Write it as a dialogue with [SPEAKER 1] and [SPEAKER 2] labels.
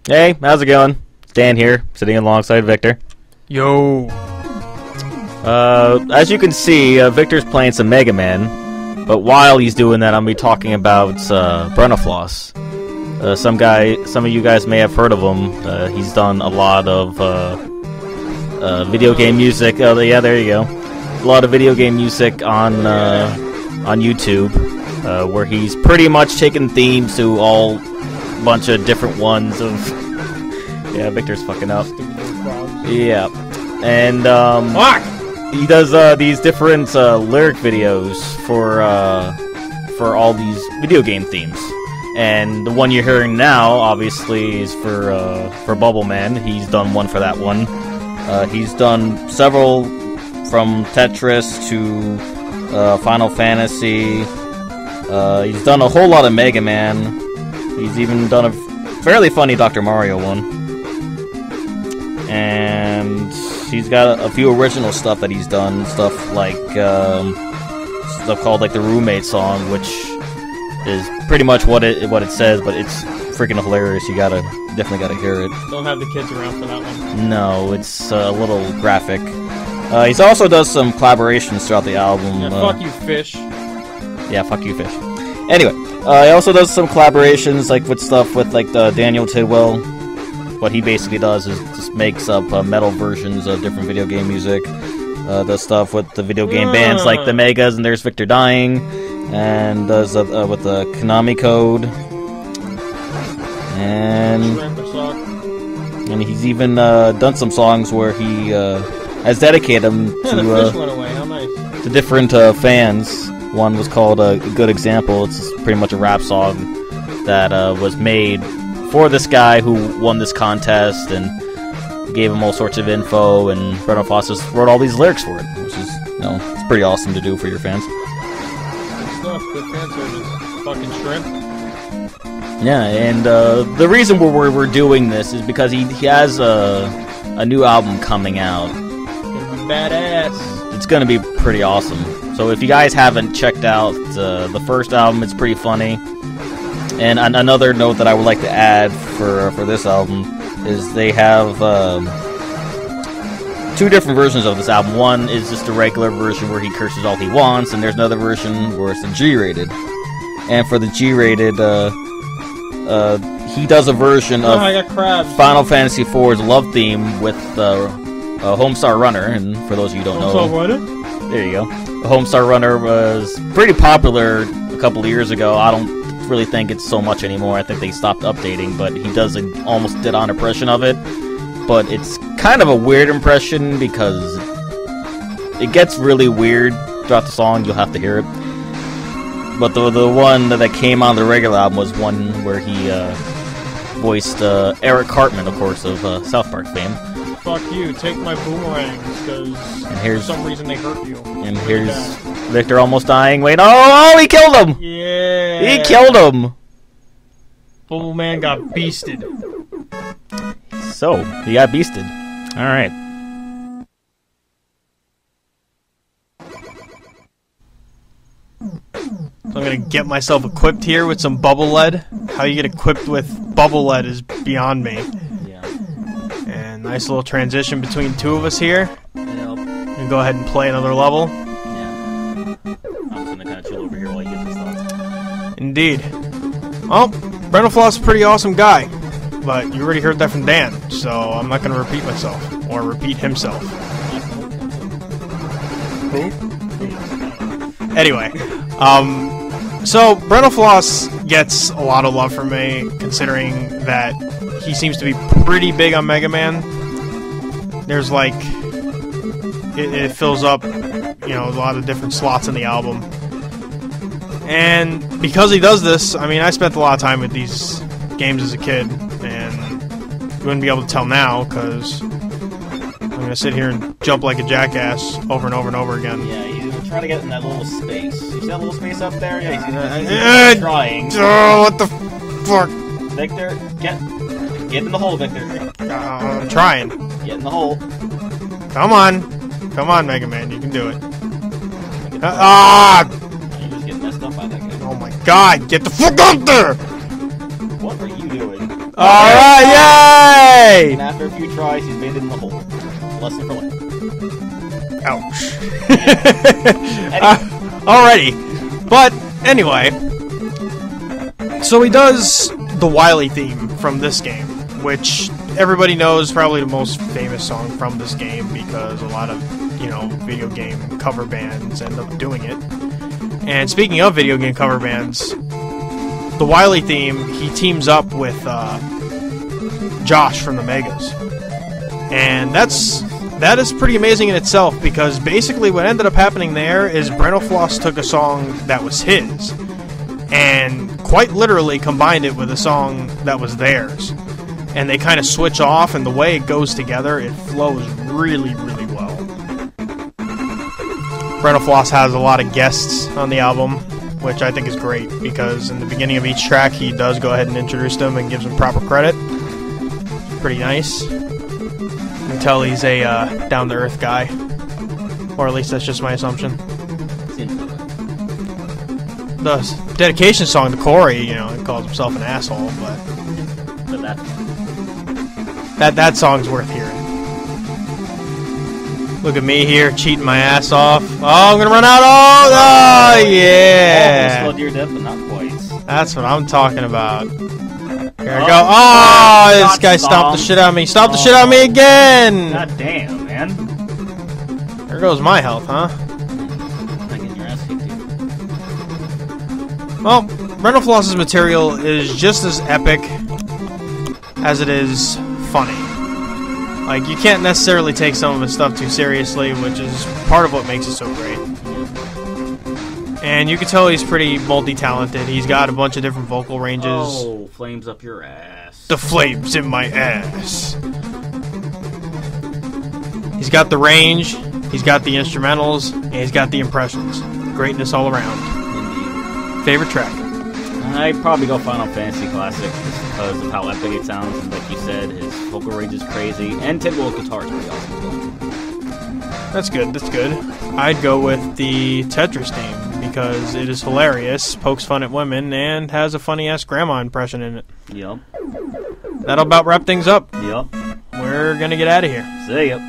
[SPEAKER 1] Hey, how's it going? Dan here, sitting alongside Victor.
[SPEAKER 2] Yo.
[SPEAKER 1] As you can see, Victor's playing some Mega Man, but while he's doing that, I'm gonna be talking about Brentalfloss. Some of you guys may have heard of him. He's done a lot of video game music. Oh, yeah, there you go. A lot of video game music on YouTube, where he's pretty much taken themes to all bunch of different ones of. Yeah, Victor's fucking up. Yeah, and he does these different lyric videos for all these video game themes. And the one you're hearing now, obviously, is for Bubble Man. He's done one for that one. He's done several from Tetris to Final Fantasy. He's done a whole lot of Mega Man. He's even done a fairly funny Dr. Mario one. And he's got a few original stuff that he's done. Stuff like, stuff called like the Roommate song, which is pretty much what it says, but it's freaking hilarious. You definitely gotta hear it.
[SPEAKER 2] Don't have the kids around for that one.
[SPEAKER 1] No, it's a little graphic. He's also does some collaborations throughout the album.
[SPEAKER 2] Yeah, fuck you, fish.
[SPEAKER 1] Yeah, fuck you, fish. Anyway, he also does some collaborations, like with stuff with like Daniel Tidwell. What he basically does is just makes up metal versions of different video game music. Does stuff with the video game bands like the Megas, and there's Victor Dying, and does with the Konami Code. And he's even done some songs where he has dedicated them to different fans. One was called A Good Example. It's pretty much a rap song that was made for this guy who won this contest and gave him all sorts of info, and Brentalfloss just wrote all these lyrics for it, which is, it's pretty awesome to do for your fans.
[SPEAKER 2] Good stuff. Good fan service. Fucking shrimp.
[SPEAKER 1] Yeah, and the reason we're doing this is because he has a new album coming out.
[SPEAKER 2] Badass.
[SPEAKER 1] It's gonna be pretty awesome. So if you guys haven't checked out the first album, it's pretty funny. And another note that I would like to add for this album is they have two different versions of this album. One is just a regular version where he curses all he wants, and there's another version where it's the G-rated. And for the G-rated, he does a version of Final Fantasy IV's love theme with Homestar Runner. And for those of you who don't know, there you go. Homestar Runner was pretty popular a couple of years ago. I don't really think it's so much anymore. I think they stopped updating, but he does an almost dead-on impression of it. But it's kind of a weird impression because it gets really weird throughout the song. You'll have to hear it. But the one that came on the regular album was one where he voiced Eric Cartman, of course, of South Park fame.
[SPEAKER 2] Fuck you, take my boomerangs, because for some reason they hurt you.
[SPEAKER 1] And here's Victor almost dying. Wait, oh, he killed him!
[SPEAKER 2] Yeah!
[SPEAKER 1] He killed him!
[SPEAKER 2] Bubble Man got beasted.
[SPEAKER 1] So, he got beasted. Alright.
[SPEAKER 2] So I'm gonna get myself equipped here with some bubble lead. How you get equipped with bubble lead is beyond me.
[SPEAKER 1] Yeah.
[SPEAKER 2] And nice little transition between two of us here.
[SPEAKER 1] Yep.
[SPEAKER 2] And go ahead and play another level.
[SPEAKER 1] Yeah. I'm gonna kind of chill over here while you get this stuff.
[SPEAKER 2] Indeed. Well, Brentalfloss is a pretty awesome guy. But you already heard that from Dan, so I'm not gonna repeat myself. Or repeat himself. Who? Anyway, so Brentalfloss gets a lot of love from me, considering that he seems to be pretty big on Mega Man. There's like, it fills up, a lot of different slots in the album. And because he does this, I mean, I spent a lot of time with these games as a kid, and you wouldn't be able to tell now, because I'm gonna sit here and jump like a jackass over and over and over again.
[SPEAKER 1] Yeah, try to get in that little space. You see that little space up there? Yeah, he's trying.
[SPEAKER 2] Oh, what the fuck?
[SPEAKER 1] Victor, get in the hole, Victor.
[SPEAKER 2] I'm trying.
[SPEAKER 1] Get in the hole.
[SPEAKER 2] Come on, Mega Man, you can do it.
[SPEAKER 1] You just get messed up by that guy.
[SPEAKER 2] Oh my god, get the fuck up there!
[SPEAKER 1] What are you doing?
[SPEAKER 2] Alright, yay!
[SPEAKER 1] And after a few tries, he's made it in the hole. Lesson for life.
[SPEAKER 2] Ouch. Alrighty. But, anyway. So he does the Wily theme from this game, which everybody knows probably the most famous song from this game because a lot of, you know, video game cover bands end up doing it. And speaking of video game cover bands, the Wily theme, he teams up with Josh from the Megas. And that is pretty amazing in itself because basically what ended up happening there is Brentalfloss took a song that was his and quite literally combined it with a song that was theirs. And they kind of switch off, and the way it goes together, it flows really, really well. Brentalfloss has a lot of guests on the album, which I think is great, because in the beginning of each track, he does go ahead and introduce them and gives them proper credit. Pretty nice. You can tell he's a down-to-earth guy. Or at least that's just my assumption. The dedication song to Corey, you know, he calls himself an asshole, but that song's worth hearing. Look at me here, cheating my ass off. Oh, I'm gonna run out. Oh, yeah.
[SPEAKER 1] Almost your death, but not quite.
[SPEAKER 2] That's what I'm talking about. Here I go. Oh, this guy stomped the shit out of me. Stomped the shit out of me again.
[SPEAKER 1] God damn, man.
[SPEAKER 2] There goes my health, huh? Well, Brentalfloss's material is just as epic as it is funny. Like, you can't necessarily take some of his stuff too seriously, which is part of what makes it so great. And you can tell he's pretty multi-talented. He's got a bunch of different vocal ranges.
[SPEAKER 1] Oh, flames up your ass.
[SPEAKER 2] The flames in my ass. He's got the range, he's got the instrumentals, and he's got the impressions. Greatness all around. Favorite track?
[SPEAKER 1] I'd probably go Final Fantasy Classic just because of how epic it sounds, and like you said, his vocal range is crazy, and Tidwell's guitar is pretty awesome.
[SPEAKER 2] That's good, that's good. I'd go with the Tetris theme because it is hilarious, pokes fun at women, and has a funny-ass grandma impression in it.
[SPEAKER 1] Yup.
[SPEAKER 2] That'll about wrap things up.
[SPEAKER 1] Yup.
[SPEAKER 2] We're gonna get out of here.
[SPEAKER 1] See ya.